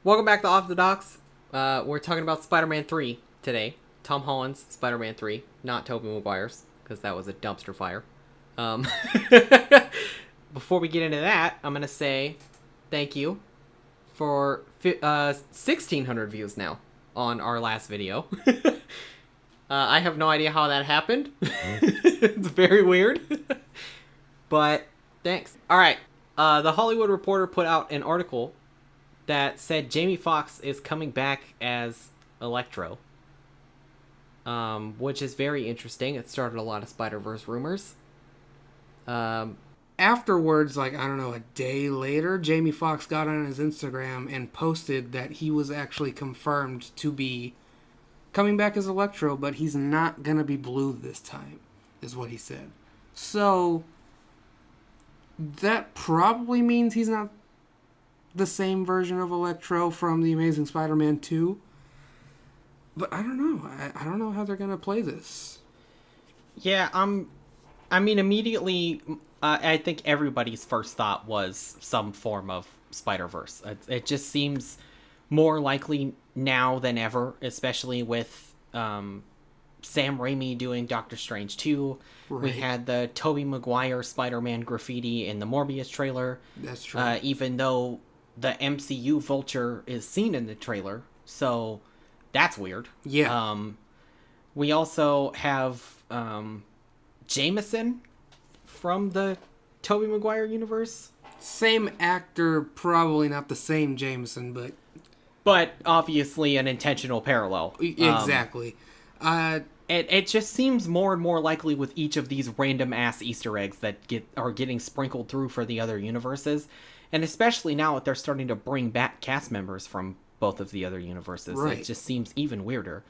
Welcome back to Off the Docks. We're talking about Spider-Man 3 today. Tom Holland's Spider-Man 3, not Tobey Maguire's, because that was a dumpster fire. Um, Before we get into that, I'm going to say thank you for 1,600 views now on our last video. I have no idea how that happened. It's very weird. But thanks. Alright, The Hollywood Reporter put out an article that said Jamie Foxx is coming back as Electro, which is very interesting. It started a lot of Spider-Verse rumors. Afterwards, like, I don't know, a day later, Jamie Foxx got on his Instagram and posted that he was actually confirmed to be coming back as Electro, but he's not gonna be blue this time, is what he said. So, that probably means he's not the same version of Electro from The Amazing Spider-Man 2. But I don't know. I don't know how they're gonna play this. Yeah, I mean, immediately, I think everybody's first thought was some form of Spider-Verse. It just seems more likely now than ever, especially with Sam Raimi doing Doctor Strange 2. Right. We had the Tobey Maguire Spider-Man graffiti in the Morbius trailer. That's true. Even though the MCU Vulture is seen in the trailer, so that's weird. Yeah. We also have Jameson from the Tobey Maguire universe. Same actor, probably not the same Jameson, But obviously an intentional parallel. exactly. It just seems more and more likely with each of these random ass Easter eggs that are getting sprinkled through for the other universes. And especially now that they're starting to bring back cast members from both of the other universes. Right. It just seems even weirder.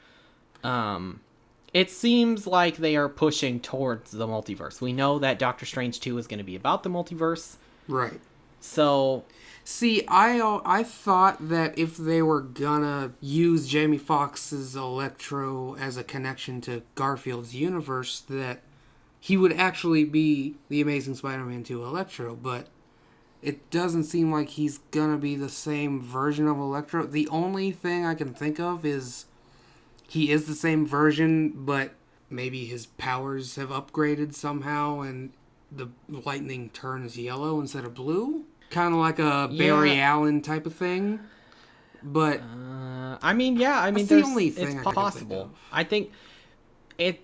It seems like they are pushing towards the multiverse. We know that Doctor Strange 2 is going to be about the multiverse. Right. So, See, I thought that if they were gonna use Jamie Foxx's Electro as a connection to Garfield's universe, that he would actually be the Amazing Spider-Man 2 Electro, but it doesn't seem like he's gonna be the same version of Electro. The only thing I can think of is he is the same version, but maybe his powers have upgraded somehow and the lightning turns yellow instead of blue. Kind of like a Barry Allen type of thing. But I mean, that's the only thing it's I can think possible. of. I think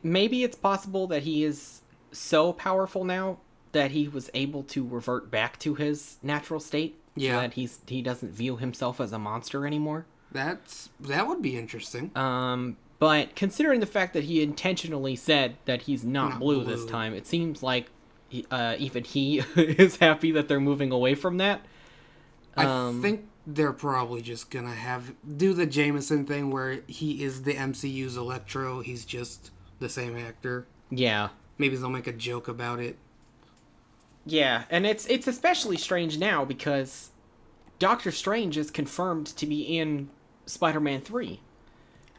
maybe it's possible that he is so powerful now that he was able to revert back to his natural state. Yeah. So that he doesn't view himself as a monster anymore. that would be interesting. But considering the fact that he intentionally said that he's not blue this blue. time, it seems like even he is happy that they're moving away from that. I think they're probably just gonna do the Jameson thing where he is the MCU's Electro. He's just the same actor. Yeah. Maybe they'll make a joke about it. Yeah, and it's especially strange now because Doctor Strange is confirmed to be in Spider-Man 3,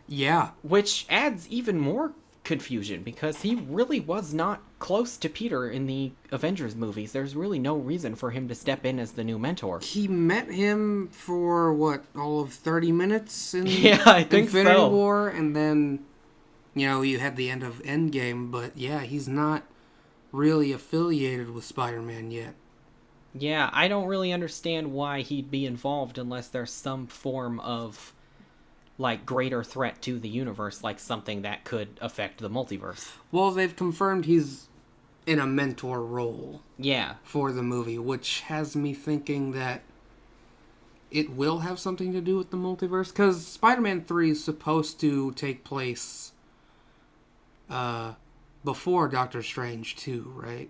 Yeah. which adds even more confusion because he really was not close to Peter in the Avengers movies. There's really no reason for him to step in as the new mentor. He met him for all of 30 minutes in Yeah, I think Infinity so. War, and then you had the end of Endgame, but yeah, he's not really affiliated with Spider-Man yet. Yeah, I don't really understand why he'd be involved unless there's some form of like greater threat to the universe, like something that could affect the multiverse. Well, they've confirmed he's in a mentor role Yeah. for the movie, which has me thinking that it will have something to do with the multiverse, because Spider-Man 3 is supposed to take place before Doctor Strange 2, right?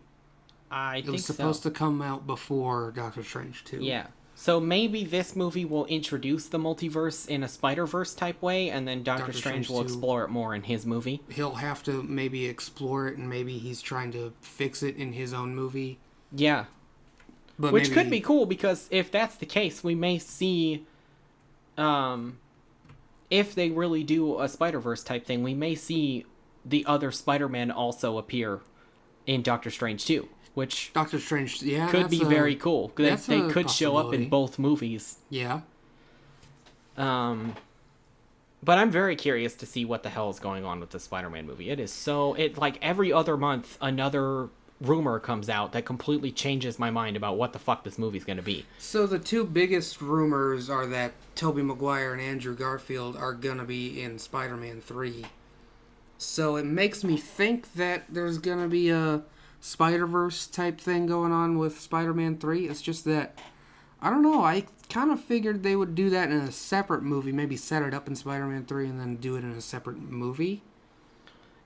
I think It was supposed so. to come out before Doctor Strange 2. Yeah. So maybe this movie will introduce the multiverse in a Spider-Verse type way, and then Doctor Doctor Strange Strange will 2. explore it more in his movie. He'll have to maybe explore it, and maybe he's trying to fix it in his own movie. Yeah. But Which maybe, could be cool, because if that's the case, we may see... if they really do a Spider-Verse type thing, we may see the other Spider-Man also appear in Doctor Strange 2. Which Doctor Strange, yeah, could be very cool. They that's a could show up in possibility. both movies. Yeah. But I'm very curious to see what the hell is going on with the Spider-Man movie. Like every other month, another rumor comes out that completely changes my mind about what the fuck this movie's going to be. So the two biggest rumors are that Tobey Maguire and Andrew Garfield are gonna be in Spider-Man 3. So it makes me think that there's gonna be a Spider-Verse type thing going on with Spider-Man 3. It's just that, I don't know, I kind of figured they would do that in a separate movie. Maybe set it up in Spider-Man 3 and then do it in a separate movie.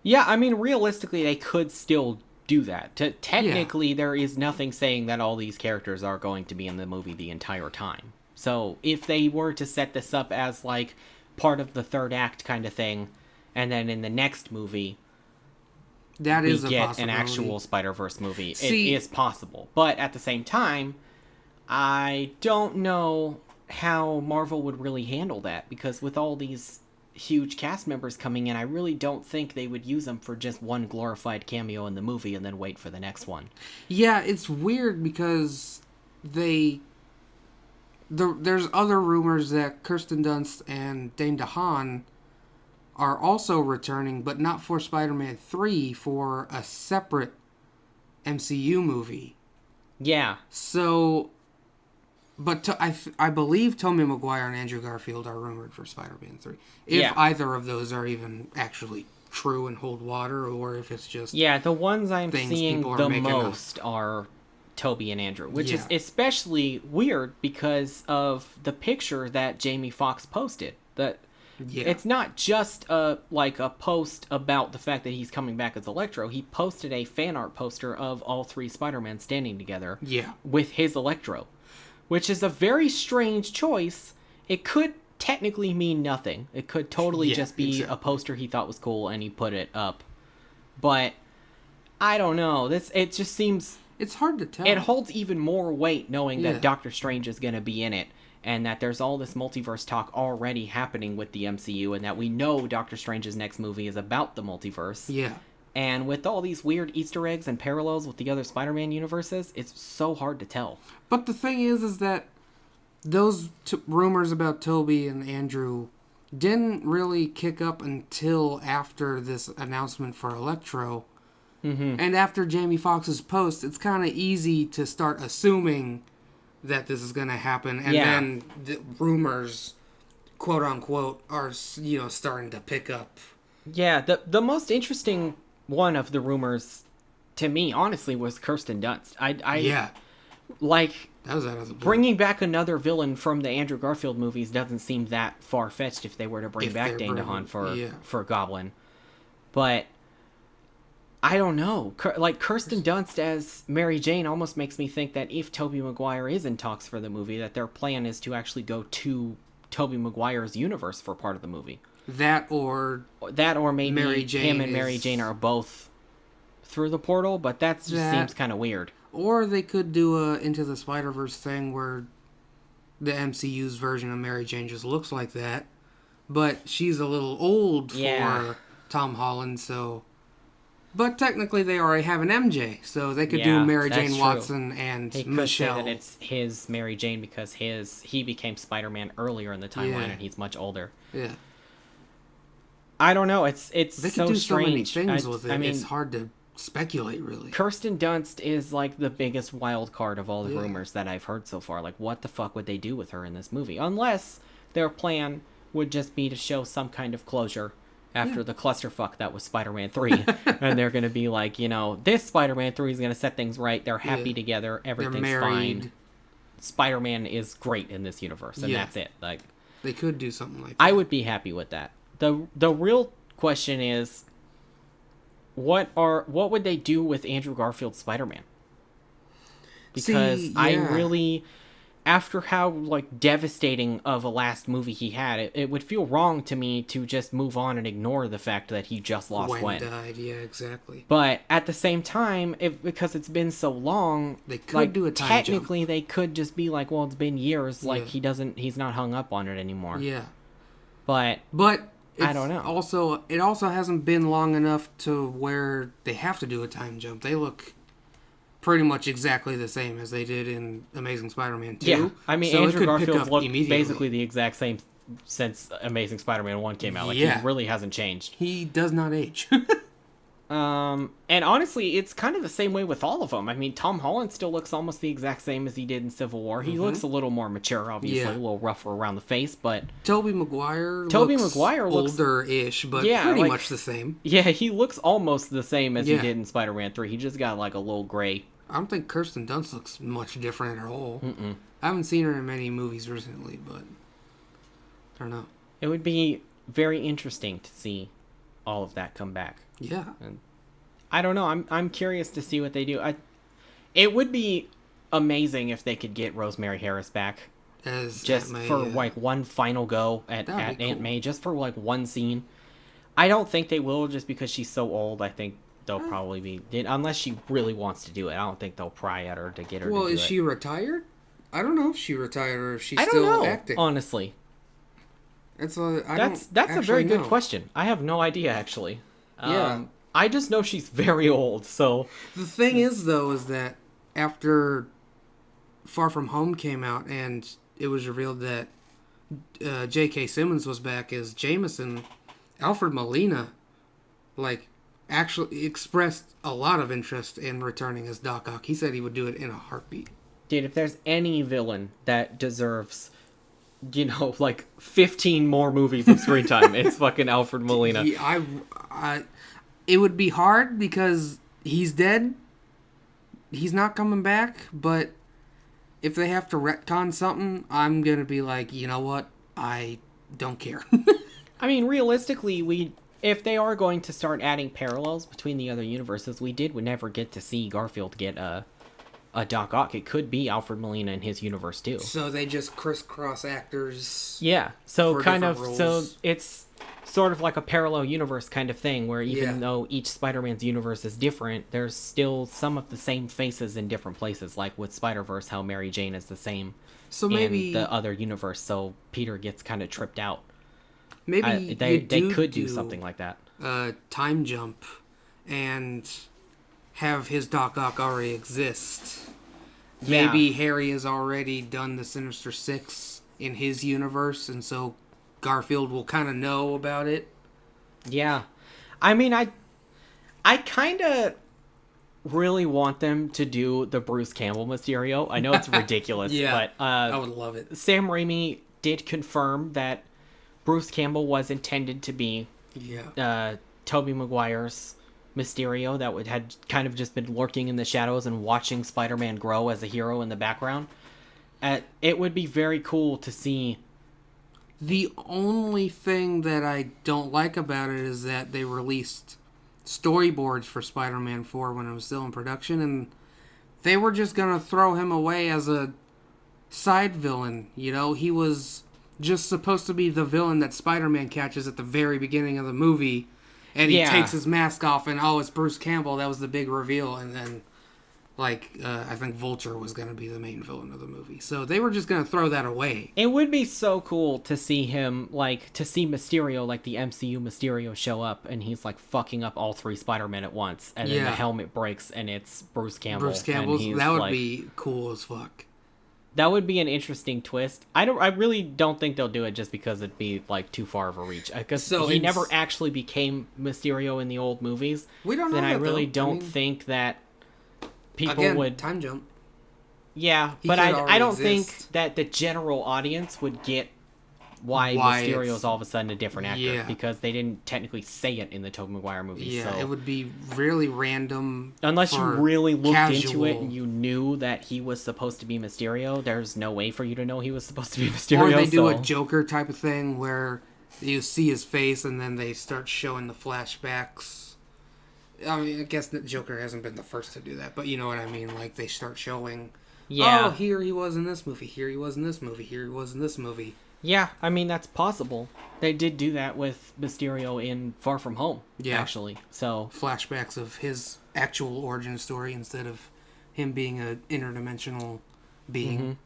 Yeah, I mean, realistically, they could still do that. Technically, there is nothing saying that all these characters are going to be in the movie the entire time. So if they were to set this up as, like, part of the third act kind of thing, and then in the next movie... That is we a get possibility. an actual Spider-Verse movie. See, it is possible. But at the same time, I don't know how Marvel would really handle that, because with all these huge cast members coming in, I really don't think they would use them for just one glorified cameo in the movie and then wait for the next one. yeah, it's weird because there's other rumors that Kirsten Dunst and Dane DeHaan are also returning, but not for Spider-Man 3, for a separate MCU movie. Yeah. So, but I believe Tobey Maguire and Andrew Garfield are rumored for Spider-Man 3. If either of those are even actually true and hold water, or if it's just... Yeah, the ones I'm seeing the making most are Toby and Andrew, which is especially weird because of the picture that Jamie Foxx posted. It's not just a post about the fact that he's coming back as Electro. He posted a fan art poster of all three Spider-Men standing together with his Electro, which is a very strange choice. It could technically mean nothing. It could totally just be a poster he thought was cool and he put it up. But I don't know. It just seems... It's hard to tell. It holds even more weight knowing that Doctor Strange is going to be in it, and that there's all this multiverse talk already happening with the MCU, and that we know Doctor Strange's next movie is about the multiverse. Yeah. And with all these weird Easter eggs and parallels with the other Spider-Man universes, it's so hard to tell. But the thing is that those rumors about Toby and Andrew didn't really kick up until after this announcement for Electro. Mm-hmm. And after Jamie Foxx's post, it's kind of easy to start assuming that this is going to happen. And then the rumors, quote unquote, are, starting to pick up. Yeah, the most interesting one of the rumors, to me, honestly, was Kirsten Dunst. That was out of the blue. Bringing back another villain from the Andrew Garfield movies doesn't seem that far-fetched if they were to bring back Dane DeHaan for Goblin. But I don't know. Kirsten Dunst as Mary Jane almost makes me think that if Tobey Maguire is in talks for the movie, that their plan is to actually go to Tobey Maguire's universe for part of the movie. That or maybe Mary Jane him and Mary Jane are both through the portal, but that just seems kind of weird. Or they could do a Into the Spider-Verse thing where the MCU's version of Mary Jane just looks like that, but she's a little old for Tom Holland, so... But technically they already have an MJ, so they could do Mary Jane Watson and Michelle. Say that it's his Mary Jane because he became Spider-Man earlier in the timeline and he's much older. Yeah. I don't know. It's they so could do strange. So many things with it. I mean, it's hard to speculate, really. Kirsten Dunst is like the biggest wild card of all the rumors that I've heard so far. Like, what the fuck would they do with her in this movie? Unless their plan would just be to show some kind of closure after the clusterfuck that was Spider-Man 3. And they're going to be like, this Spider-Man 3 is going to set things right. They're happy together. Everything's fine. Spider-Man is great in this universe, and that's it. Like, they could do something like that. I would be happy with that. The real question is, what would they do with Andrew Garfield's Spider-Man? Because I really, after how devastating of a last movie he had, it would feel wrong to me to just move on and ignore the fact that he just lost Gwen. Died, yeah, exactly. But at the same time, because it's been so long, they could do a time jump. Technically, they could just be like, well, it's been years, he's not hung up on it anymore. Yeah. But I don't know. It also hasn't been long enough to where they have to do a time jump. They look pretty much exactly the same as they did in Amazing Spider-Man 2. Yeah, I mean, so Andrew Garfield looked basically the exact same since Amazing Spider-Man 1 came out. Like, Yeah. he really hasn't changed. He does not age. And honestly, it's kind of the same way with all of them. I mean, Tom Holland still looks almost the exact same as he did in Civil War. He looks a little more mature, obviously, Yeah. a little rougher around the face, but Tobey Maguire looks older-ish, but Yeah, pretty like- much the same. yeah, he looks almost the same as he Yeah. did in Spider-Man 3. He just got like a little gray. I don't think Kirsten Dunst looks much different at all. I haven't seen her in many movies recently, but I don't know. It would be very interesting to see all of that come back. Yeah. I don't know. I'm curious to see what they do. It would be amazing if they could get Rosemary Harris back As just Aunt May, for yeah. like one final go at That'd be Aunt cool. May, just for like one scene. I don't think they will, just because she's so old. I think they'll probably be, unless she really wants to do it. I don't think they'll pry at her to get her Well, to do is it. she retired? I don't know if she retired or if she's I don't still know, acting. honestly. That's That's a very good question. I have no idea, actually. Yeah. I just know she's very old, so The thing is, though, is that after Far From Home came out and it was revealed that J.K. Simmons was back as Jameson, Alfred Molina, like, actually expressed a lot of interest in returning as Doc Ock. He said he would do it in a heartbeat. dude, if there's any villain that deserves, like 15 more movies of screen time, it's fucking Alfred Molina. It would be hard because he's dead. He's not coming back, but if they have to retcon something, I'm going to be like, you know what? I don't care. I mean, realistically, if they are going to start adding parallels between the other universes, would never get to see Garfield get a Doc Ock. It could be Alfred Molina in his universe too. So they just crisscross actors. Yeah, so for kind of, different so roles. it's sort of like a parallel universe kind of thing, where even Yeah. though each Spider-Man's universe is different, there's still some of the same faces in different places, like with Spider-Verse, how Mary Jane is the same So maybe in the other universe, so Peter gets kind of tripped out. maybe They you could do something like that. time jump and have his Doc Ock already exist. Yeah. Maybe Harry has already done the Sinister Six in his universe, and so Garfield will kind of know about it. Yeah. I mean, I kind of really want them to do the Bruce Campbell Mysterio. I know it's ridiculous, Yeah, but I would love it. Sam Raimi did confirm that Bruce Campbell was intended to be Yeah. Tobey Maguire's Mysterio that had kind of just been lurking in the shadows and watching Spider-Man grow as a hero in the background. It would be very cool to see. The only thing that I don't like about it is that they released storyboards for Spider-Man 4 when it was still in production, and they were just going to throw him away as a side villain. You know, he was just supposed to be the villain that Spider-Man catches at the very beginning of the movie, and he Yeah. takes his mask off, and oh, it's Bruce Campbell. That was the big reveal, and then, I think Vulture was going to be the main villain of the movie. So they were just going to throw that away. It would be so cool to see him, to see Mysterio, like the MCU Mysterio, show up, and he's, fucking up all three Spider-Men at once, and then the Yeah. helmet breaks, and it's Bruce Campbell. Bruce and Campbell's, he's, that would be cool as fuck. That would be an interesting twist. I really don't think they'll do it just because it'd be, too far of a reach. Because So he it's- never actually became Mysterio in the old movies. We don't know Then I that, really though. don't I mean, think that people again, would... time jump. Yeah, He but could I already don't think exist. that the general audience would get why Mysterio it's- is all of a sudden a different actor, Yeah. because they didn't technically say it in the Tobey Maguire movies. Yeah, so it would be really random. unless you for really looked casual. into it and you knew that he was supposed to be Mysterio, there's no way for you to know he was supposed to be Mysterio. Or they do so... a Joker type of thing where you see his face and then they start showing the flashbacks. I mean, I guess the Joker hasn't been the first to do that, but you know what I mean? Like, they start showing, Yeah. oh, here he was in this movie, here he was in this movie, here he was in this movie. Yeah, I mean, that's possible. They did do that with Mysterio in Far From Home, Yeah. actually. So, Flashbacks of his actual origin story instead of him being an interdimensional being.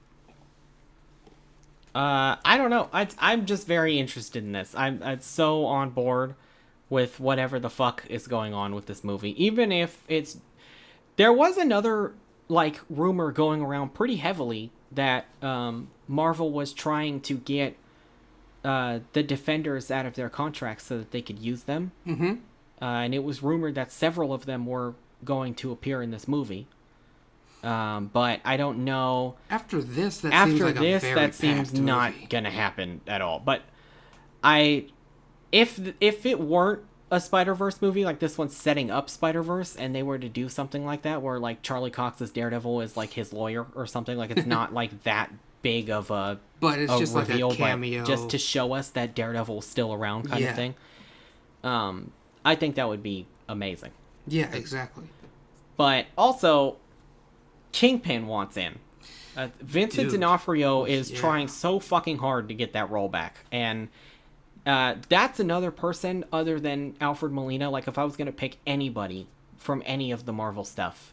I don't know. I'm just very interested in this. I'm so on board with whatever the fuck is going on with this movie. Even if it's... There was another, rumor going around pretty heavily that Marvel was trying to get the Defenders out of their contracts so that they could use them. Mm-hmm. And it was rumored that several of them were going to appear in this movie. But I don't know. After this, that After seems like this, a very that seems packed not movie. gonna happen at all. But if it weren't a Spider-Verse movie, like this one's setting up Spider-Verse, and they were to do something like that, where like Charlie Cox's Daredevil is like his lawyer or something, like it's not like that big of a But it's just like a reveal, but cameo. just to show us that Daredevil's still around, kind Yeah. of thing. I think that would be amazing. Yeah, exactly. But also, Kingpin wants in. Vincent Dude. D'Onofrio is Yeah. trying so fucking hard to get that role back, and that's another person other than Alfred Molina. Like, if I was gonna pick anybody from any of the Marvel stuff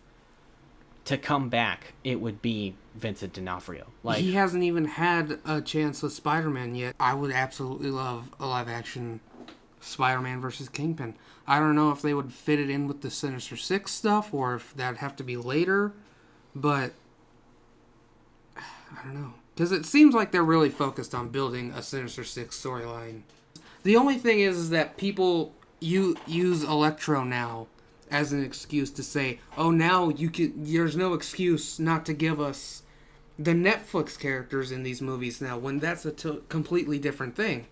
to come back, it would be Vincent D'Onofrio. Like, He hasn't even had a chance with Spider-Man yet. I would absolutely love a live-action Spider-Man versus Kingpin. I don't know if they would fit it in with the Sinister Six stuff or if that'd have to be later, but I don't know. Because it seems like they're really focused on building a Sinister Six storyline. The only thing is that people use Electro now as an excuse to say, oh, now there's no excuse not to give us the Netflix characters in these movies now, when that's a completely different thing.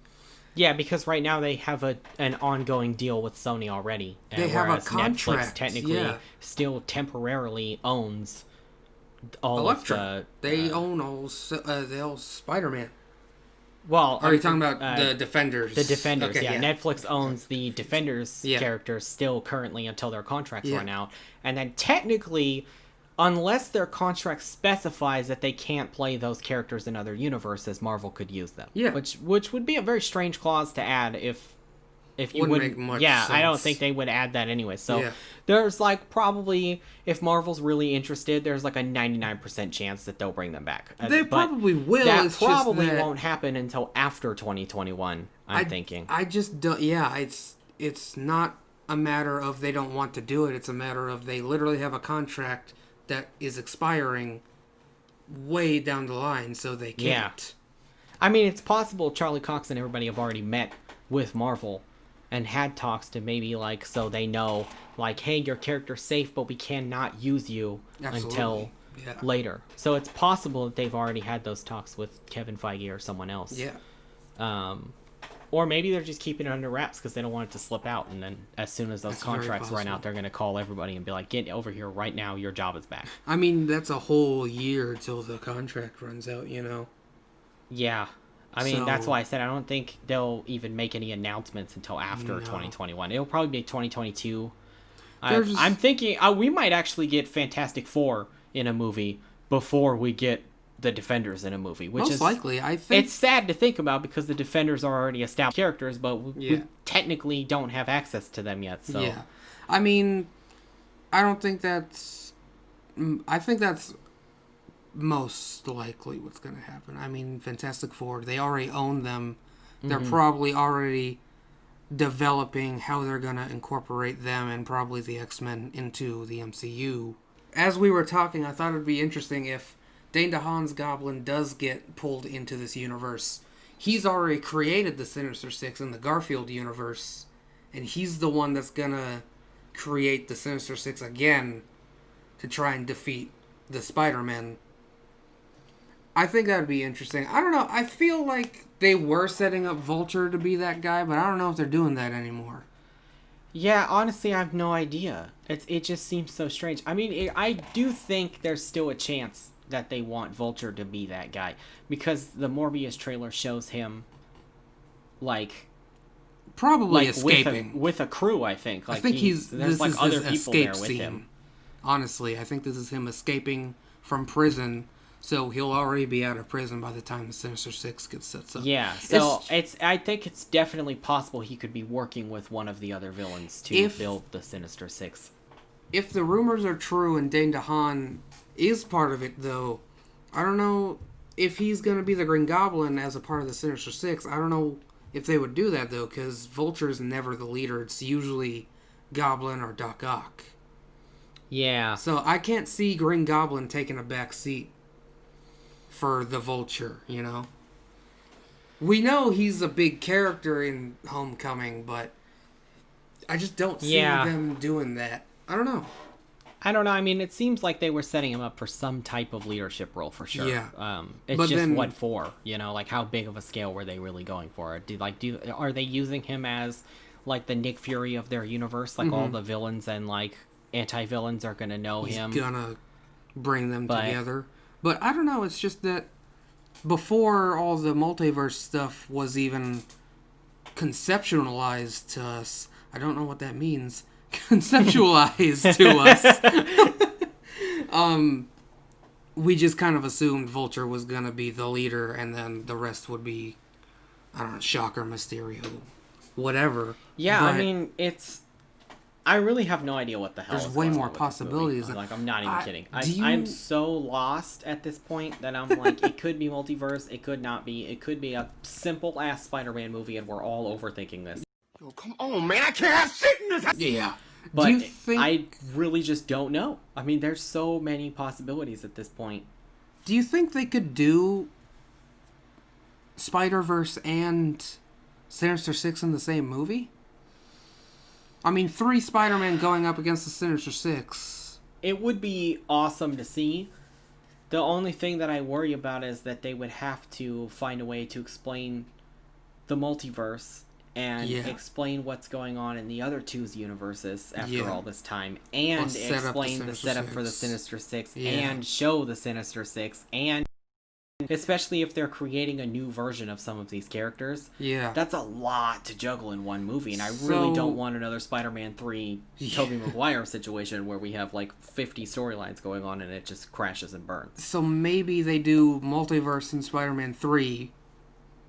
yeah, because right now they have an ongoing deal with Sony already. They have a whereas contract, Netflix technically yeah. still temporarily owns all Electro. of the... They own all Spider-Man. Well, Are you talking about the Defenders? The Defenders, Okay, yeah. Netflix owns the Defenders Yeah. characters still currently until their contracts Yeah. run out. And then technically, unless their contract specifies that they can't play those characters in other universes, Marvel could use them. Yeah. Which would be a very strange clause to add if you Wouldn't wouldn't. make much Yeah, I don't sense. think they would add that anyway. So Yeah. there's like probably, if Marvel's really interested, there's like a 99% chance that they'll bring them back. They But probably will. that It's probably just that won't happen until after 2021, I'm thinking. I just don't. Yeah, it's not a matter of they don't want to do it. It's a matter of they literally have a contract that is expiring way down the line, so they Yeah. can't. I mean, it's possible Charlie Cox and everybody have already met with Marvel and had talks to maybe, like, so they know, like, hey, your character's safe, but we cannot use you until Absolutely. Yeah. later. So it's possible that they've already had those talks with Kevin Feige or someone else. Yeah. Or maybe they're just keeping it under wraps because they don't want it to slip out. And then as soon as those That's very contracts run possible. out, they're going to call everybody and be like, get over here right now. Your job is back. I mean, that's a whole year till the contract runs out, you know? Yeah. I mean, that's So- why I said I don't think they'll even make any announcements until after No. 2021. It'll probably be 2022. There's- I'm thinking we might actually get Fantastic Four in a movie before we get the Defenders in a movie, which Most is likely. I think. it's sad to think about because the Defenders are already established characters, but we Yeah. technically don't have access to them yet. So Yeah. I mean, I don't think that's. I think that's most likely what's going to happen. I mean, Fantastic Four, they already own them. They're probably already developing how they're going to incorporate them and probably the X-Men into the MCU. As we were talking, I thought it would be interesting if Dane DeHaan's Goblin does get pulled into this universe. He's already created the Sinister Six in the Garfield universe, and he's the one that's going to create the Sinister Six again to try and defeat the Spider-Man. I think that would be interesting. I don't know. I feel like they were setting up Vulture to be that guy, but I don't know if they're doing that anymore. yeah, honestly, I have no idea. It just seems so strange. I mean, I do think there's still a chance that they want Vulture to be that guy because the Morbius trailer shows him like Probably like escaping. with a crew. I think. Like I think there's this like is other his people there escape with scene. him. Honestly, I think this is him escaping from prison, so he'll already be out of prison by the time the Sinister Six gets set up. Yeah, so I think it's definitely possible he could be working with one of the other villains to build the Sinister Six. If the rumors are true and Dane DeHaan is part of it, though, I don't know if he's going to be the Green Goblin as a part of the Sinister Six. I don't know if they would do that, though, because Vulture is never the leader. It's usually Goblin or Doc Ock. Yeah. So I can't see Green Goblin taking a back seat for the Vulture, you know? We know he's a big character in Homecoming, but I just don't see them doing that. I don't know. I don't know. I mean, it seems like they were setting him up for some type of leadership role for sure. Yeah. It's but just then, what for? You know, like how big of a scale were they really going for? Are they using him as like the Nick Fury of their universe? Like all the villains and like anti-villains are gonna know him. He's gonna bring them together. But I don't know. It's just that before all the multiverse stuff was even conceptualized to us, I don't know what that means. Conceptualized to us. We just kind of assumed Vulture was gonna be the leader, and then the rest would be, I don't know, Shocker, Mysterio, whatever. Yeah, but I mean, I really have no idea what the hell. There's way more possibilities. Like, I'm not even kidding. I'm so lost at this point that I'm like, it could be multiverse, it could not be. It could be a simple ass Spider-Man movie, and we're all overthinking this. Yo, come on, man! I can't have shit in this. Yeah, but I really just don't know. I mean, there's so many possibilities at this point. Do you think they could do Spider-Verse and Sinister Six in the same movie? I mean, 3 Spider-Man going up against the Sinister Six. It would be awesome to see. The only thing that I worry about is that they would have to find a way to explain the multiverse and explain what's going on in the other two's universes after all this time, and explain the setup for the Sinister Six, and show the Sinister Six, and especially if they're creating a new version of some of these characters. Yeah. That's a lot to juggle in one movie, and I really don't want another Spider-Man 3 Tobey Maguire situation where we have like 50 storylines going on and it just crashes and burns. So maybe they do multiverse in Spider-Man 3,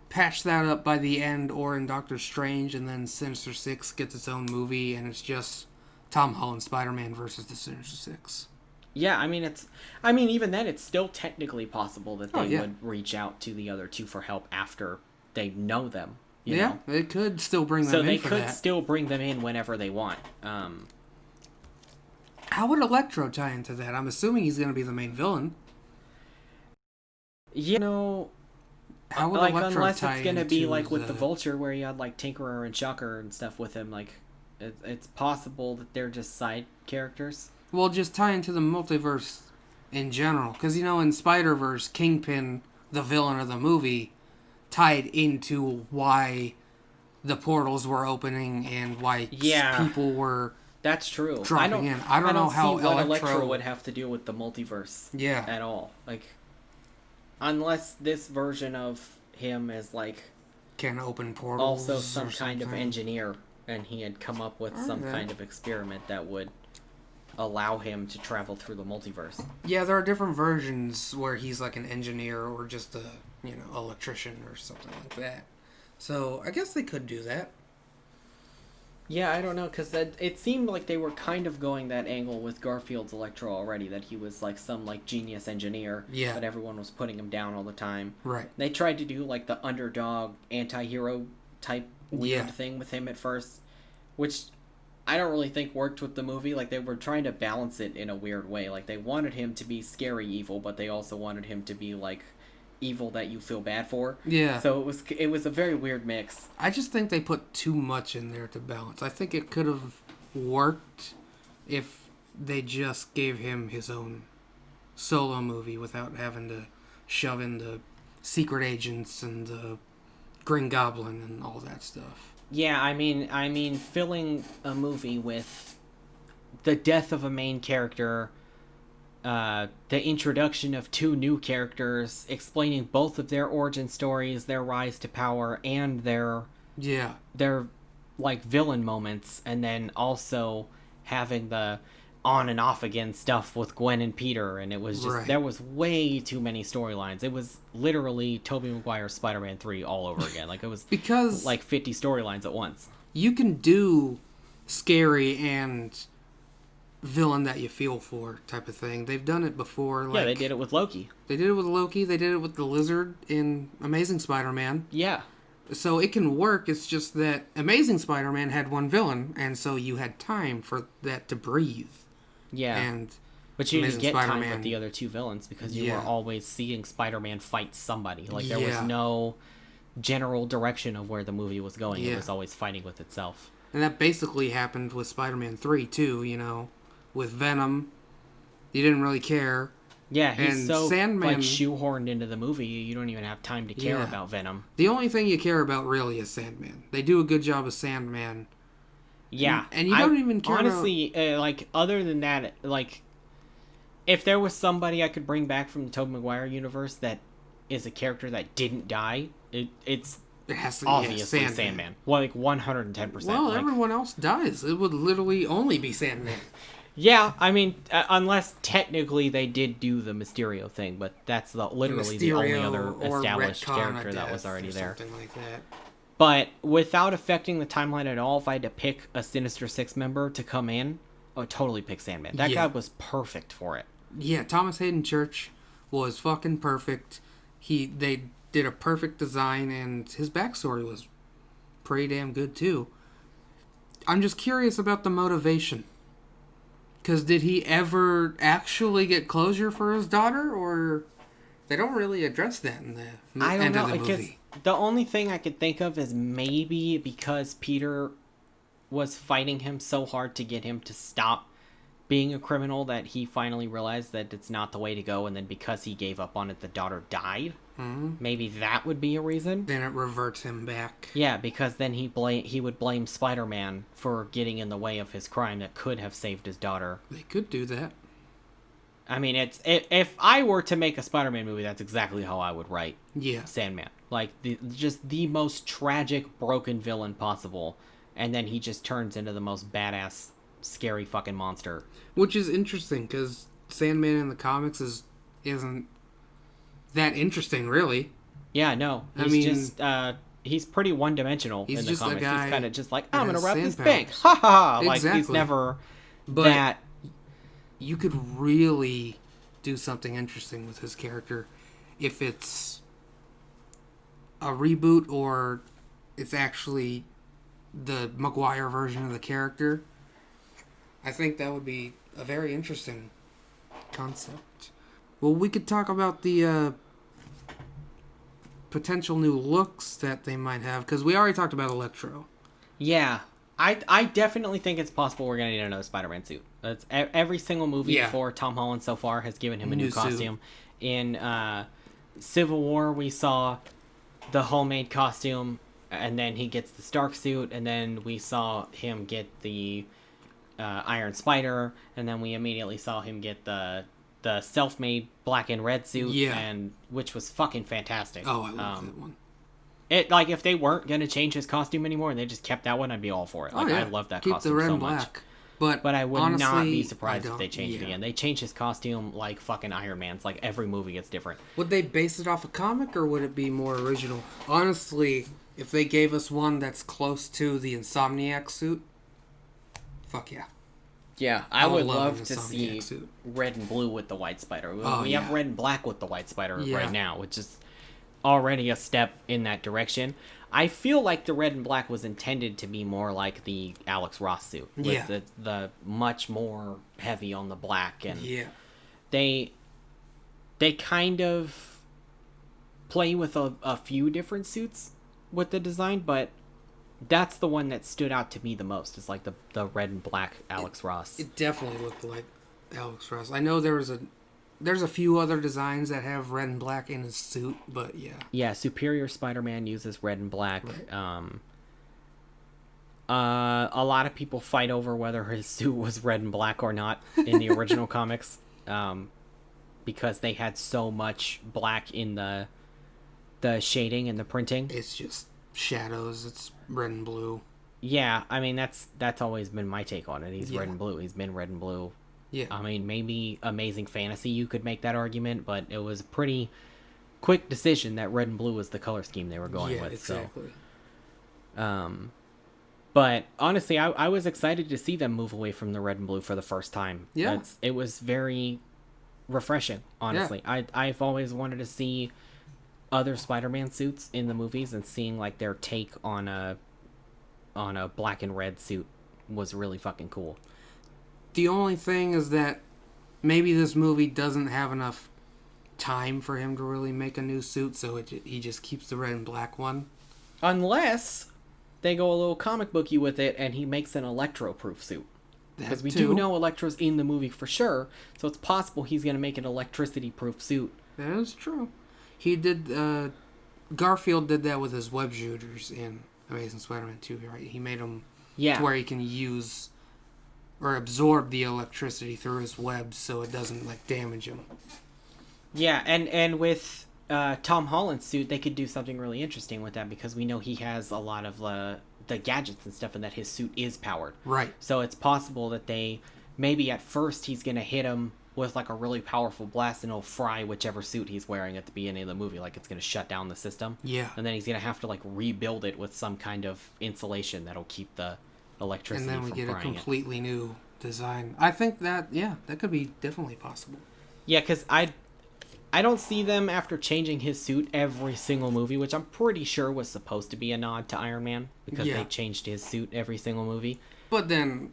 patch that up by the end, or in Doctor Strange, and then Sinister Six gets its own movie, and it's just Tom Holland Spider-Man versus the Sinister Six. Yeah, I mean, even then, it's still technically possible that they would reach out to the other two for help after they know them. You know? They could still bring them in. So they could still bring them in whenever they want. How would Electro tie into that? I'm assuming he's going to be the main villain. You know, how would like Electro unless tie it's going to be like the... with the Vulture, where you had like Tinkerer and Shocker and stuff with him. Like, it's possible that they're just side characters. Well, just tie into the multiverse in general. Because, you know, in Spider-Verse, Kingpin, the villain of the movie, tied into why the portals were opening and why people were that's true. dropping in. I don't know how see what Electro would have to do with the multiverse at all. Like, unless this version of him is, like... can open portals also some kind of engineer, and he had come up with some kind of experiment that would allow him to travel through the multiverse. Yeah, there are different versions where he's like an engineer or just a, electrician or something like that. So, I guess they could do that. Yeah, I don't know, because it seemed like they were kind of going that angle with Garfield's Electro already, that he was like some like genius engineer, but everyone was putting him down all the time. Right. They tried to do like the underdog anti-hero type weird thing with him at first, which I don't really think worked with the movie. Like, they were trying to balance it in a weird way. Like, they wanted him to be scary evil, but they also wanted him to be, like, evil that you feel bad for. Yeah. So it was a very weird mix. I just think they put too much in there to balance. I think it could have worked if they just gave him his own solo movie without having to shove in the secret agents and the Green Goblin and all that stuff. Yeah, I mean, filling a movie with the death of a main character, the introduction of 2 new characters, explaining both of their origin stories, their rise to power, and their like villain moments, and then also having the on and off again stuff with Gwen and Peter, and it was just there was way too many storylines. It was literally Tobey Maguire's Spider-Man 3 all over again. Like, it was because like 50 storylines at once. You can do scary and villain that you feel for type of thing. They've done it before. Like, yeah, they did it with Loki. They did it with Loki. They did it with the Lizard in Amazing Spider-Man. Yeah. So it can work. It's just that Amazing Spider-Man had one villain, and so you had time for that to breathe. Yeah, but you didn't get time with the other 2 villains because you were always seeing Spider-Man fight somebody. Like, there was no general direction of where the movie was going. Yeah. It was always fighting with itself. And that basically happened with Spider-Man 3 too, with Venom. You didn't really care. Yeah, he's And so Sandman- like shoehorned into the movie, you don't even have time to care Yeah. about Venom. The only thing you care about really is Sandman. They do a good job of Sandman. Yeah, And you don't even care honestly, like other than that, like if there was somebody I could bring back from the Tobey Maguire universe that is a character that didn't die, it's It has to obviously be Sandman. Well, like 110%. Well, like, everyone else dies. It would literally only be Sandman. yeah, I mean, unless technically they did do the Mysterio thing, but that's literally the only Mysterio other or established retcon a character that was death already or there. Something like that. But without affecting the timeline at all, if I had to pick a Sinister Six member to come in, I would totally pick Sandman. That Yeah. guy was perfect for it. Yeah, Thomas Hayden Church was fucking perfect. They did a perfect design, and his backstory was pretty damn good too. I'm just curious about the motivation. Because did he ever actually get closure for his daughter, or they don't really address that in the I don't end know, of the because movie? the only thing I could think of is maybe because Peter was fighting him so hard to get him to stop being a criminal that he finally realized that it's not the way to go, and then because he gave up on it, the daughter died. Mm-hmm. Maybe that would be a reason. Then it reverts him back. Yeah, because then he would blame Spider-Man for getting in the way of his crime that could have saved his daughter. They could do that. I mean, if I were to make a Spider-Man movie, that's exactly how I would write Yeah. Sandman. Like just the most tragic, broken villain possible, and then he just turns into the most badass, scary fucking monster. Which is interesting, because Sandman in the comics isn't that interesting, really. Yeah, no, I he's mean, just he's pretty one-dimensional he's in the just a comics. guy He's kind of just like, that I'm gonna has rob this sand bank, powers. ha ha ha. Like he's Exactly. never But that. you could really do something interesting with his character if it's a reboot or it's actually the Maguire version of the character. I think that would be a very interesting concept. Well, we could talk about the potential new looks that they might have, because we already talked about Electro. Yeah, I definitely think it's possible we're gonna need another Spider-Man suit. That's every single movie Yeah. for Tom Holland so far has given him a new New suit. costume. In Civil War, we saw the homemade costume, and then he gets the Stark suit, and then we saw him get the Iron Spider, and then we immediately saw him get the self-made black and red suit, Yeah. and which was fucking fantastic. Oh, I love that one. It like if they weren't gonna change his costume anymore and they just kept that one, I'd be all for it. Like I love that Keep costume the red so and much. black. But I would honestly, not be surprised I if they don't- changed it yeah. again. They change his costume like fucking Iron Man's. Like every movie gets different. Would they base it off a comic or would it be more original? Honestly, if they gave us one that's close to the Insomniac suit, fuck yeah. Yeah, I I would would love love an to Insomniac see suit. red and blue with the White Spider. Oh, We have yeah. red and black with the White Spider Yeah. right now, which is already a step in that direction. I feel like the red and black was intended to be more like the Alex Ross suit, with Yeah. the much more heavy on the black, and Yeah. they kind of play with a few different suits with the design, but that's the one that stood out to me the most. Is like the red and black Alex Ross. It definitely looked like Alex Ross. I know there's a few other designs that have red and black in his suit, but yeah. Yeah, Superior Spider-Man uses red and black. Right. A lot of people fight over whether his suit was red and black or not in the original comics, because they had so much black in the shading and the printing. It's just shadows. It's red and blue. Yeah, I mean that's always been my take on it. He's Yeah. red and blue. He's been red and blue. Yeah. I mean, maybe Amazing Fantasy you could make that argument, but it was a pretty quick decision that red and blue was the color scheme they were going yeah, with. exactly. So, but honestly, I was excited to see them move away from the red and blue for the first time. Yeah. It was very refreshing, honestly. I've always wanted to see other Spider-Man suits in the movies, and seeing like their take on a black and red suit was really fucking cool. The only thing is that maybe this movie doesn't have enough time for him to really make a new suit, so he just keeps the red and black one. Unless they go a little comic booky with it and he makes an Electro-proof suit. Because we do know Electro's in the movie for sure, so it's possible he's going to make an electricity-proof suit. That is true. He did, Garfield did that with his web shooters in Amazing Spider-Man 2, right? He made them to where he can use or absorb the electricity through his webs so it doesn't, like, damage him. Yeah, and with Tom Holland's suit, they could do something really interesting with that because we know he has a lot of the gadgets and stuff and that his suit is powered. Right. So it's possible that maybe at first he's going to hit him with like a really powerful blast and it'll fry whichever suit he's wearing at the beginning of the movie. Like it's going to shut down the system. Yeah. And then he's going to have to like rebuild it with some kind of insulation that'll keep the electricity from And then we get a frying completely new design. I think that, that could be definitely possible. Yeah, because I don't see them after changing his suit every single movie, which I'm pretty sure was supposed to be a nod to Iron Man because they changed his suit every single movie. But then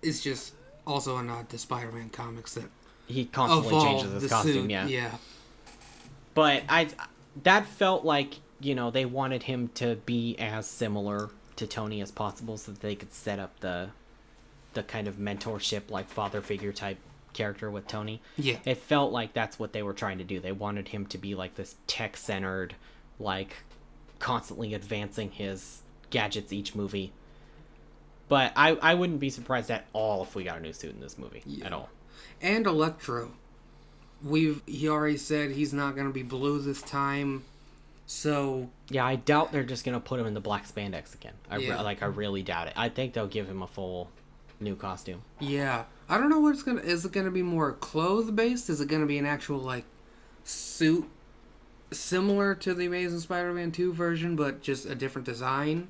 it's just also a nod to Spider-Man comics that he constantly changes his costume, suit. Yeah. But that felt like, they wanted him to be as similar to Tony as possible so that they could set up the kind of mentorship, like father figure type character with Tony. Yeah. It felt like that's what they were trying to do. They wanted him to be like this tech-centered, like constantly advancing his gadgets each movie. But I wouldn't be surprised at all if we got a new suit in this movie at all. And Electro. He already said he's not going to be blue this time. So yeah, I doubt they're just going to put him in the black spandex again. I really doubt it. I think they'll give him a full new costume. Yeah. I don't know what is it going to be more clothes based? Is it going to be an actual like suit similar to the Amazing Spider-Man 2 version but just a different design?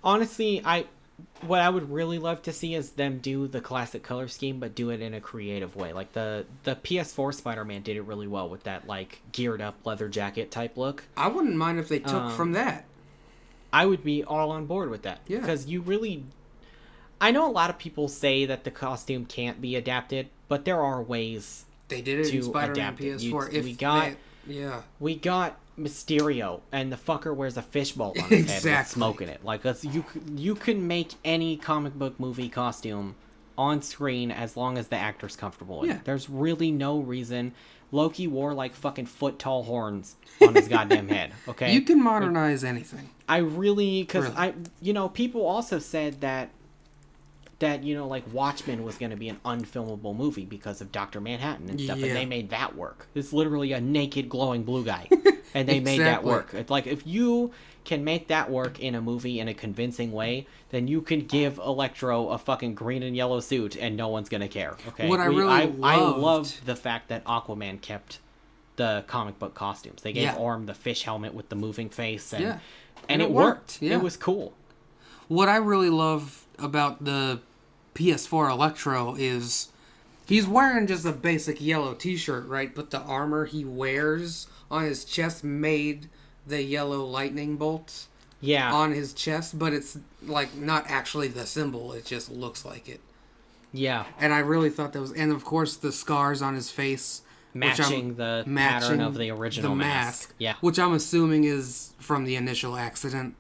Honestly, what I would really love to see is them do the classic color scheme, but do it in a creative way. Like the PS4 Spider-Man did it really well with that like geared up leather jacket type look. I wouldn't mind if they took from that. I would be all on board with that. Yeah. Because I know a lot of people say that the costume can't be adapted, but there are ways they did it in Spider-Man PS4. We got Mysterio, and the fucker wears a fishbowl on his head with smoke in it. Like, you can make any comic book movie costume on screen as long as the actor's comfortable in it. There's really no reason. Loki wore, like, fucking foot-tall horns on his goddamn head, okay? You can modernize anything. Because people also said that like Watchmen was going to be an unfilmable movie because of Dr. Manhattan and stuff, and they made that work. It's literally a naked glowing blue guy, and they made that work. It's like, if you can make that work in a movie in a convincing way, then you can give Electro a fucking green and yellow suit and no one's going to care, okay? I loved the fact that Aquaman kept the comic book costumes. They gave Orm the fish helmet with the moving face, and it worked. Yeah. It was cool. What I really love about the PS4 Electro is he's wearing just a basic yellow t-shirt, right? But the armor he wears on his chest made the yellow lightning bolt on his chest, but it's like not actually the symbol. It just looks like it. Yeah. And I really thought that was... And of course the scars on his face... Matching the pattern of the original mask. Yeah. Which I'm assuming is from the initial accident.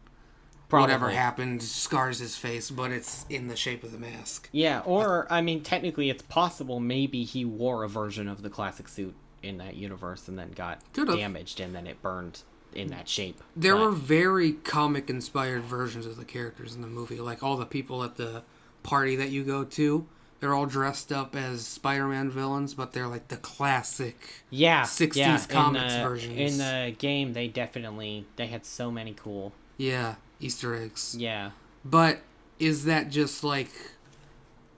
Probably. Whatever happened scars his face, but it's in the shape of the mask. Yeah, or, technically it's possible maybe he wore a version of the classic suit in that universe and then got damaged and then it burned in that shape. There were very comic-inspired versions of the characters in the movie. Like, all the people at the party that you go to, they're all dressed up as Spider-Man villains, but they're like the classic 60s comics versions. In the game, they had so many cool... Yeah. Easter eggs. Yeah. But is that just like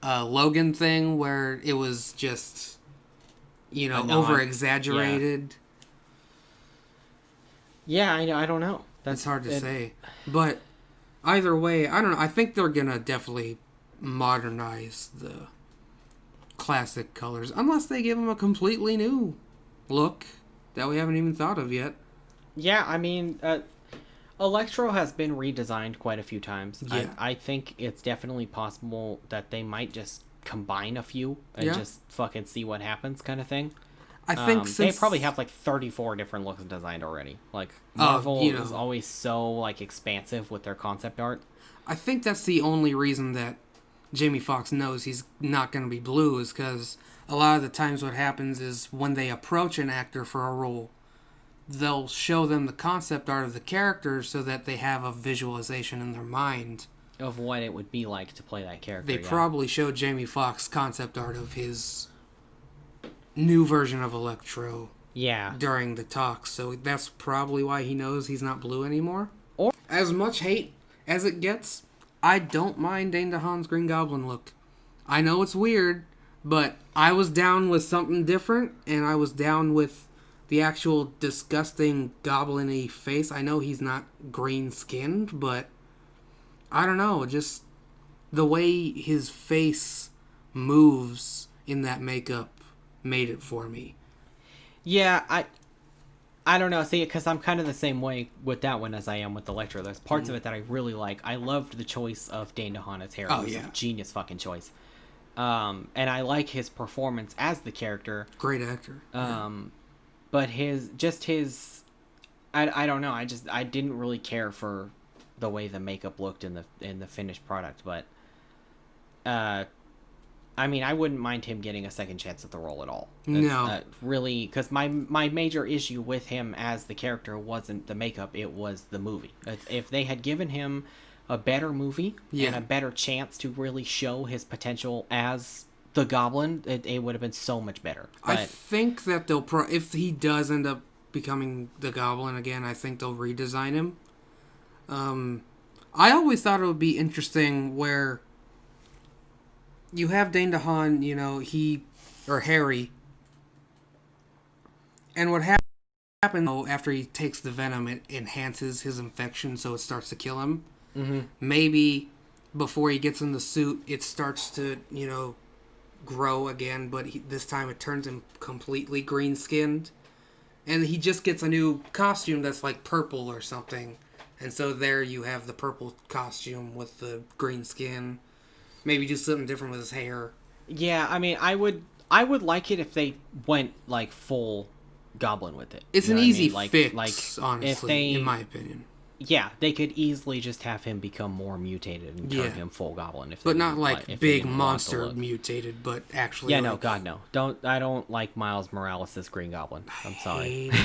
a Logan thing where it was just, over exaggerated? Yeah, I don't know. That's hard to say. But either way, I don't know. I think they're going to definitely modernize the classic colors. Unless they give them a completely new look that we haven't even thought of yet. Yeah, Electro has been redesigned quite a few times. Yeah. I think it's definitely possible that they might just combine a few and just fucking see what happens kind of thing. I think They since probably have like 34 different looks designed already. Like Oh, Marvel you know. is always so like expansive with their concept art. I think that's the only reason that Jamie Foxx knows he's not going to be Blue is because a lot of the times what happens is when they approach an actor for a role, they'll show them the concept art of the character so that they have a visualization in their mind. Of what it would be like to play that character. They yeah. probably showed Jamie Foxx concept art of his new version of Electro Yeah. during the talks, so that's probably why he knows he's not Blue anymore. Or- As much hate as it gets, I don't mind Dane DeHaan's Green Goblin look. I know it's weird, but I was down with something different, and I was down with the actual disgusting goblin-y face. I know he's not green-skinned, but I don't know, just the way his face moves in that makeup made it for me. Yeah, I don't know. See, because I'm kind of the same way with that one as I am with Electro. There's parts of it that I really like. I loved the choice of Dane DeHaan as Harry. Oh, It was yeah. a genius fucking choice. And I like his performance as the character. Great actor. But I don't know. I didn't really care for the way the makeup looked in the finished product. But I mean, I wouldn't mind him getting a second chance at the role at all. No. Really, because my major issue with him as the character wasn't the makeup, it was the movie. If they had given him a better movie and a better chance to really show his potential as the Goblin, it would have been so much better. But I think that they'll if he does end up becoming the Goblin again, I think they'll redesign him. I always thought it would be interesting where you have Dane DeHaan, you know, Harry, and what happens after he takes the venom, it enhances his infection, so it starts to kill him. Mm-hmm. Maybe before he gets in the suit, it starts to, you know, grow again, but this time it turns him completely green-skinned, and he just gets a new costume that's like purple or something, and so there you have the purple costume with the green skin. Maybe do something different with his hair. yeah, I mean, I would like it if they went like full Goblin with it. It's You an know what I easy mean? fix, honestly, if they, in my opinion. Yeah, they could easily just have him become more mutated and turn him full Goblin. If they But not didn't like if they big didn't want the monster look. mutated, but actually. Yeah, like, no, God, no. I don't like Miles Morales as Green Goblin. I'm sorry. I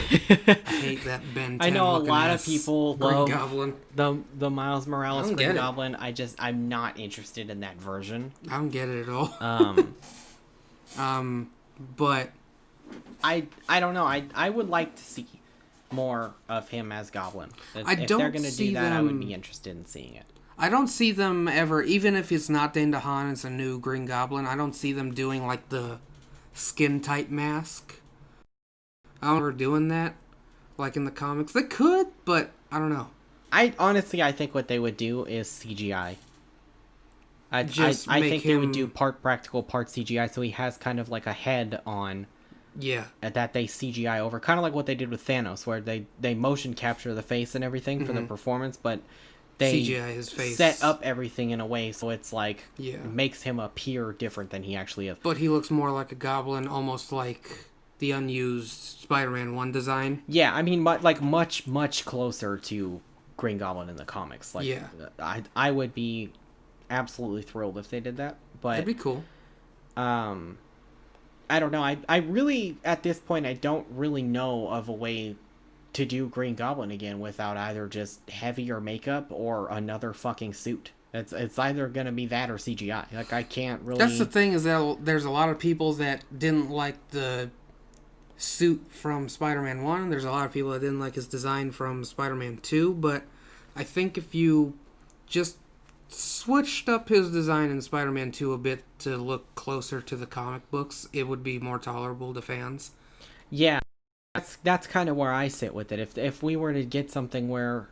hate that Ben 10 I know a looking lot of ass people Green love Goblin. the Miles Morales I don't Green get it. Goblin. I'm not interested in that version. I don't get it at all. But I don't know. I would like to see more of him as Goblin. If they're don't gonna see do that, I would them- be interested in seeing it. I don't see them ever, even if it's not Dane DeHaan, it's a new Green Goblin, I don't see them doing like the skin tight mask. I don't remember doing that, like in the comics. They could, but I don't know. I think what they would do is CGI. I make think they would him- do part practical, part CGI, so he has kind of like a head on Yeah. that they CGI over, kind of like what they did with Thanos, where they motion capture the face and everything for the performance, but they CGI his face. set up everything in a way so it's like Yeah. makes him appear different than he actually is. But he looks more like a goblin, almost like the unused Spider-Man 1 design. Yeah, I mean, like much closer to Green Goblin in the comics. Like, Yeah. I would be absolutely thrilled if they did that. But That'd be cool. I don't know. I really, at this point, I don't really know of a way to do Green Goblin again without either just heavier makeup or another fucking suit. It's either gonna be that or CGI. Like, I can't really. That's the thing, is that there's a lot of people that didn't like the suit from Spider-Man 1. There's a lot of people that didn't like his design from Spider-Man 2. But I think if you just switched up his design in Spider-Man 2 a bit to look closer to the comic books, it would be more tolerable to fans. Yeah, that's kind of where I sit with it. If we were to get something where,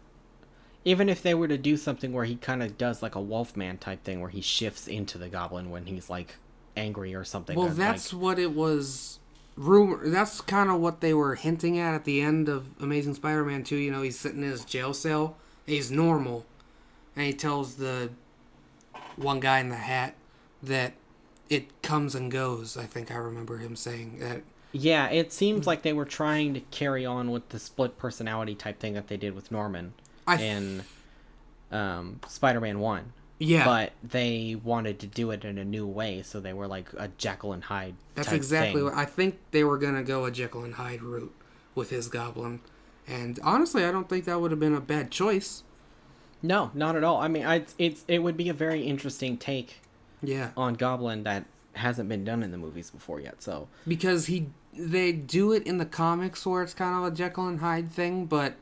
even if they were to do something where he kind of does like a Wolfman type thing, where he shifts into the Goblin when he's like angry or something. Well, or, that's like, what it was. That's kind of what they were hinting at the end of Amazing Spider-Man 2. You know, he's sitting in his jail cell. And he's normal. And he tells the one guy in the hat that it comes and goes. I think I remember him saying that Yeah, it seems like they were trying to carry on with the split personality type thing that they did with Norman in Spider-Man 1. Yeah. But they wanted to do it in a new way, so they were like a Jekyll and Hyde That's type exactly thing. what I think they were gonna go a Jekyll and Hyde route with his Goblin, and honestly, I don't think that would have been a bad choice. No, not at all. I mean, it would be a very interesting take Yeah, on Goblin that hasn't been done in the movies before yet. So because they do it in the comics where it's kind of a Jekyll and Hyde thing, but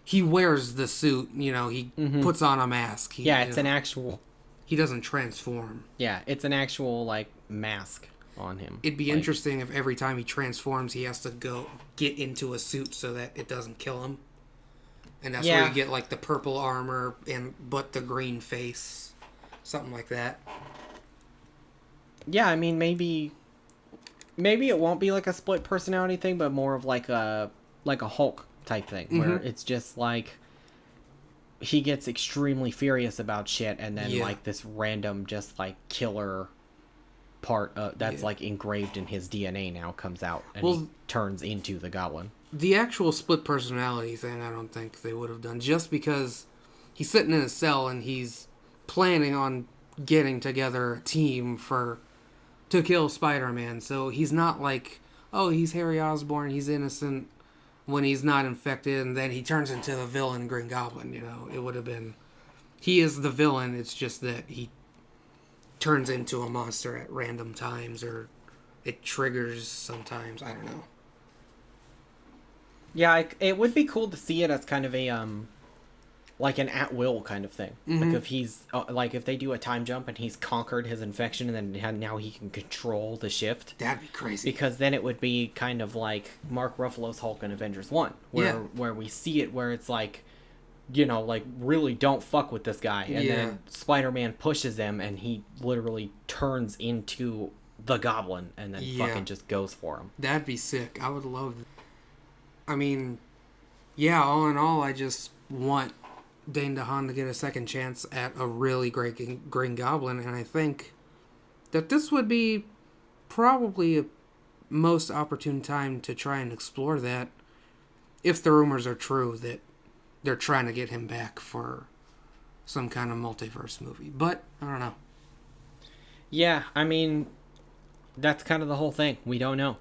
he wears the suit. You know, he puts on a mask. yeah, it's an actual. He doesn't transform. Yeah, it's an actual like mask on him. It'd be Like, interesting if every time he transforms, he has to go get into a suit so that it doesn't kill him. And that's where Yeah. you get like the purple armor but the green face, something like that. Yeah, I mean maybe it won't be like a split personality thing, but more of like a Hulk type thing where it's just like he gets extremely furious about shit, and then Yeah. like this random just like killer part that's like engraved in his DNA now comes out, and he Well- turns into the Goblin. The actual split personality thing, I don't think they would have done, just because he's sitting in a cell and he's planning on getting together a team to kill Spider-Man. So he's not like, oh, he's Harry Osborn, he's innocent when he's not infected, and then he turns into the villain Green Goblin. You know, it would have been, he is the villain. It's just that he turns into a monster at random times, or it triggers sometimes. I don't know. Yeah, it would be cool to see it as kind of a like an at will kind of thing. Like if he's like if they do a time jump and he's conquered his infection and then now he can control the shift. That'd be crazy. Because then it would be kind of like Mark Ruffalo's Hulk in Avengers 1 where we see it where it's like, you know, like really don't fuck with this guy, and then Spider-Man pushes him and he literally turns into the Goblin and then fucking just goes for him. That'd be sick. I would love that. I mean, yeah, all in all, I just want Dane DeHaan to get a second chance at a really great Green Goblin, and I think that this would be probably a most opportune time to try and explore that, if the rumors are true that they're trying to get him back for some kind of multiverse movie. But, I don't know. Yeah, I mean, that's kind of the whole thing. We don't know.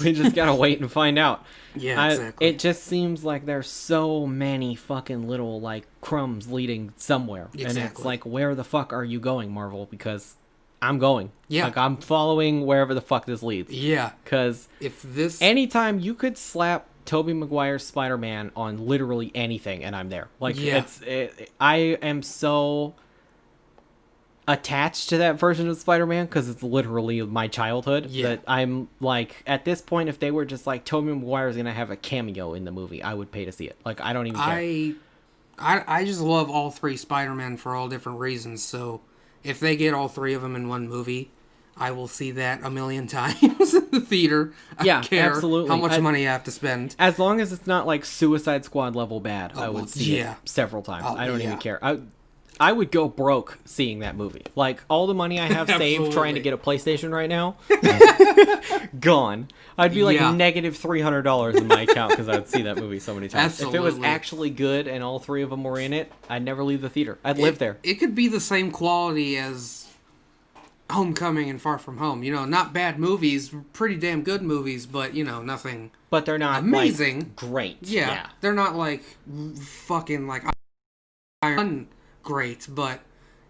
We just gotta wait and find out. Yeah, exactly. It just seems like there's so many fucking little, like, crumbs leading somewhere. And it's Exactly. like, where the fuck are you going, Marvel? Because I'm going. Yeah. Like, I'm following wherever the fuck this leads. Yeah. Because If this... anytime you could slap Tobey Maguire's Spider-Man on literally anything, and I'm there. Like, Yeah. I am so attached to that version of Spider-Man because it's literally my childhood. Yeah. That I'm like, at this point, if they were just like, Tobey Maguire's gonna have a cameo in the movie, I would pay to see it. Like, I don't even care. I just love all three Spider-Men for all different reasons, so if they get all three of them in one movie, I will see that a million times in the theater. I Yeah, don't care absolutely. how much money I have to spend. As long as it's not like Suicide Squad level bad, I would well, see yeah. it several times. Oh, I don't yeah. even care. I would go broke seeing that movie. Like, all the money I have saved trying to Absolutely. get a PlayStation right now, gone. I'd be like Yeah. negative $300 in my account because I would see that movie so many times. If it was Absolutely. actually good and all three of them were in it, I'd never leave the theater. I'd live there. It could be the same quality as Homecoming and Far From Home. You know, not bad movies, pretty damn good movies, but, you know, nothing... But they're not Amazing. like, great. Yeah, they're not like fucking like Iron great, but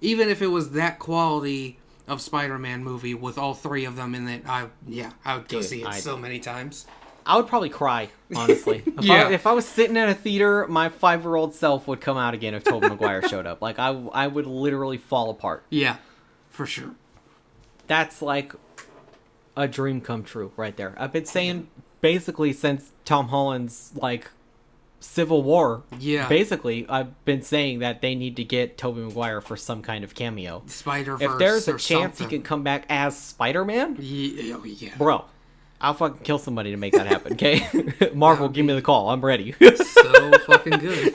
even if it was that quality of Spider-Man movie with all three of them in it, I would go Dude, see it so many times. I would probably cry, honestly. Yeah. If I was sitting at a theater, my 5-year-old self would come out again if Tobey Maguire showed up. Like, I would literally fall apart. Yeah, for sure. That's like a dream come true right there. I've been saying basically since Tom Holland's like Civil War. Yeah. Basically, I've been saying that they need to get Tobey Maguire for some kind of cameo. Spider-Verse. If there's a or chance something. he can come back as Spider-Man, Yeah, oh, yeah. bro, I'll fucking kill somebody to make that happen, okay? Marvel, give me the call. I'm ready. So fucking good.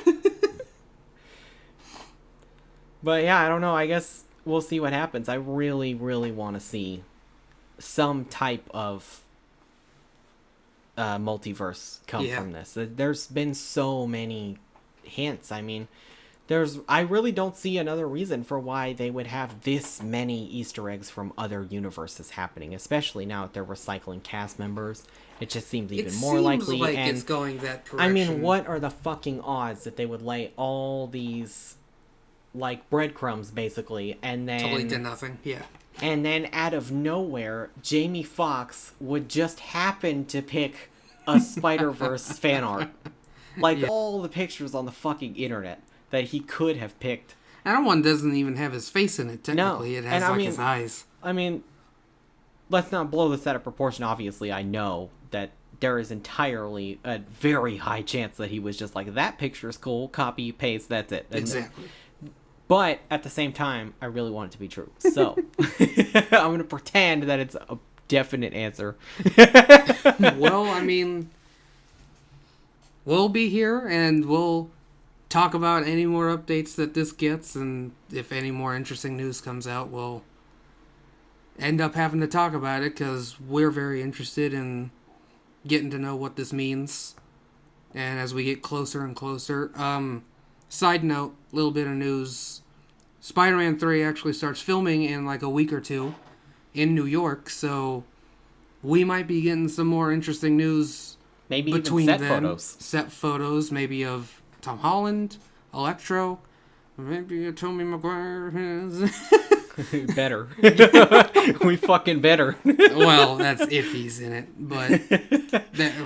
But yeah, I don't know. I guess we'll see what happens. I really, really want to see some type of multiverse come Yeah. from this. There's been so many hints. I mean, I really don't see another reason for why they would have this many Easter eggs from other universes happening, especially now that they're recycling cast members. It just seems even more likely. Like and it's going that direction. I mean, what are the fucking odds that they would lay all these like breadcrumbs basically, and then Totally did nothing. Yeah. and then out of nowhere, Jamie Foxx would just happen to pick a Spider-Verse fan art. Like all the pictures on the fucking internet that he could have picked. And that one doesn't even have his face in it, technically. It has, his eyes. I mean, let's not blow this out of proportion. Obviously, I know that there is entirely a very high chance that he was just like, that picture's cool, copy, paste, that's it. Exactly. But at the same time, I really want it to be true. So, I'm going to pretend that it's a definite answer. Well, I mean, we'll be here and we'll talk about any more updates that this gets, and if any more interesting news comes out, we'll end up having to talk about it because we're very interested in getting to know what this means. And as we get closer and closer, side note, little bit of news. Spider-Man 3 actually starts filming in like a week or two in New York, so we might be getting some more interesting news Maybe between even set them. photos. Set photos, maybe of Tom Holland, Electro, maybe a Tobey Maguire. Better. We fucking better. Well, that's if he's in it, but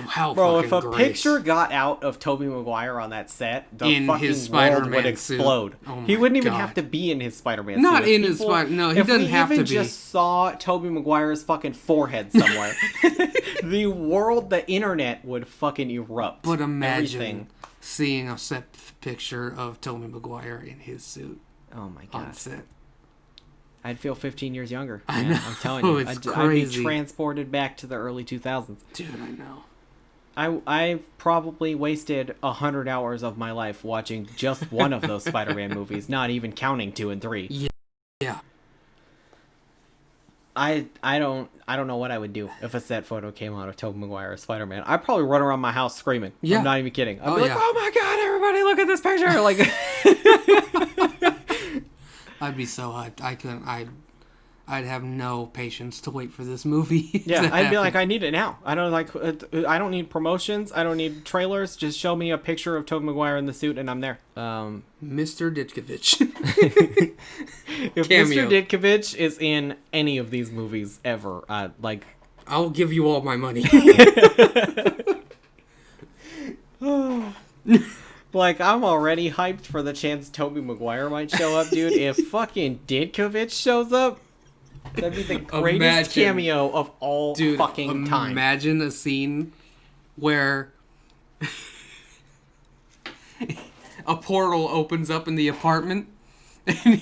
how Bro, fucking if a great. picture got out of Tobey Maguire on that set, the In fucking his world Spider-Man would suit. explode. Oh He my wouldn't even God. have to be in his Spider-Man Not suit. If in his people- Spider- no, he if doesn't we have to even be. just saw Tobey Maguire's fucking forehead somewhere, the world, the internet would fucking erupt. But imagine Everything. seeing a set picture of Tobey Maguire in his suit Oh my on god. set. I'd feel 15 years younger. I man, know, I'm telling you. it's I'd be crazy. transported back to the early 2000s. Dude, I know. I've probably wasted 100 hours of my life watching just one of those Spider-Man movies, not even counting 2 and 3. Yeah. I don't know what I would do if a set photo came out of Tobey Maguire as Spider-Man. I'd probably run around my house screaming. Yeah. I'm not even kidding. I'd Oh, be like, yeah. "Oh my god, everybody look at this picture." Like I'd be so hyped. I'd have no patience to wait for this movie. yeah, to I'd be like, happen. "I need it now. I don't need promotions. I don't need trailers. Just show me a picture of Tobey Maguire in the suit and I'm there." Mr. Ditkovich. If Cameo. Mr. Ditkovich is in any of these movies ever, like I'll give you all my money. Like, I'm already hyped for the chance Tobey Maguire might show up, dude. If fucking Ditkovich shows up, that'd be the greatest Imagine. cameo of all Dude, fucking time. imagine a scene where a portal opens up in the apartment and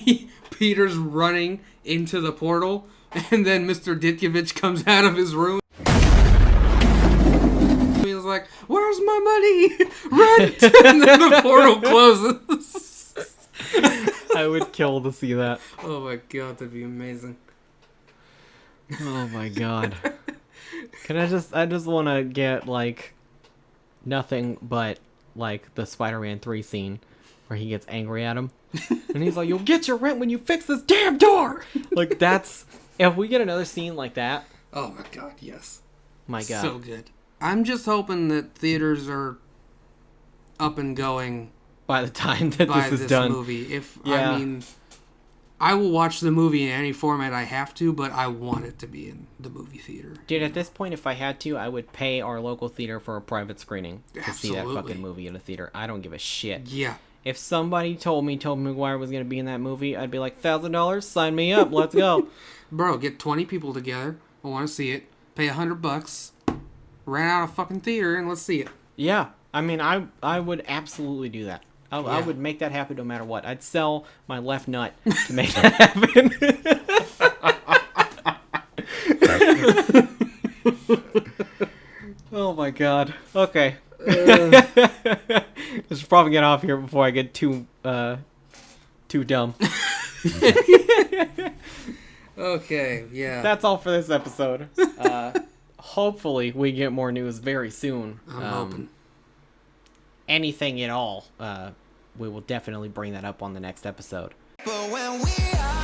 Peter's running into the portal and then Mr. Ditkovich comes out of his room. He was like, "Where's my money? Rent!" And then the portal closes. I would kill to see that. Oh my god, that'd be amazing. Oh my god. I just want to get, like, nothing but, like, the Spider-Man 3 scene where he gets angry at him. And he's like, "You'll get your rent when you fix this damn door!" Like, that's... If we get another scene like that, Oh my god, yes. my god. So good. I'm just hoping that theaters are up and going By the time that by this is this done. movie. Yeah. I mean, I will watch the movie in any format I have to, but I want it to be in the movie theater. Dude, at this point, if I had to, I would pay our local theater for a private screening to see that Absolutely. fucking movie in a theater. I don't give a shit. Yeah. If somebody told me Tobey Maguire was going to be in that movie, I'd be like, $1,000, sign me up, let's go. Bro, get 20 people together. I want to see it. Pay $100. Rent out a fucking theater and let's see it. Yeah, I mean, I would absolutely do that. I Yeah. would make that happen no matter what. I'd sell my left nut to make that happen. Oh my god. Okay. I should probably get off here before I get too dumb. Okay, yeah. That's all for this episode. hopefully we get more news very soon. I'm hoping. Anything at all, we will definitely bring that up on the next episode. But when we are